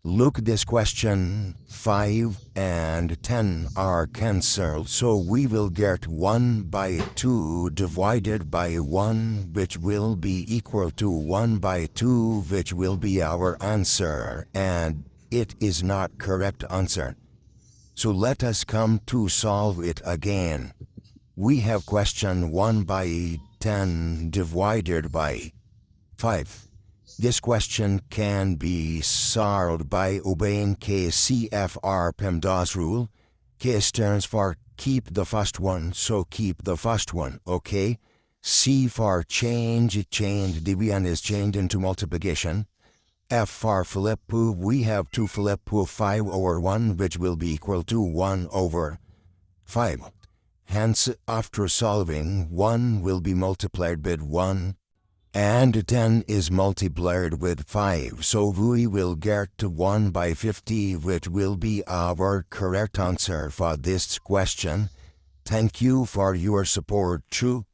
Look this question, 5 and 10 are cancelled, so we will get 1 by 2 divided by 1, which will be equal to 1 by 2, which will be our answer, and it is not correct answer. So let us come to solve it again. We have question 1 by 10 divided by 5. This question can be solved by obeying KCFR PEMDAS rule. K stands for keep the first one, so keep the first one, okay? C for change, division is changed into multiplication. F for flip, we have to flip 5 over 1, which will be equal to 1 over 5. Hence, after solving, 1 will be multiplied with 1. And 10 is multiplied with 5, so we will get 1 by 50, which will be our correct answer for this question. Thank you for your support. True.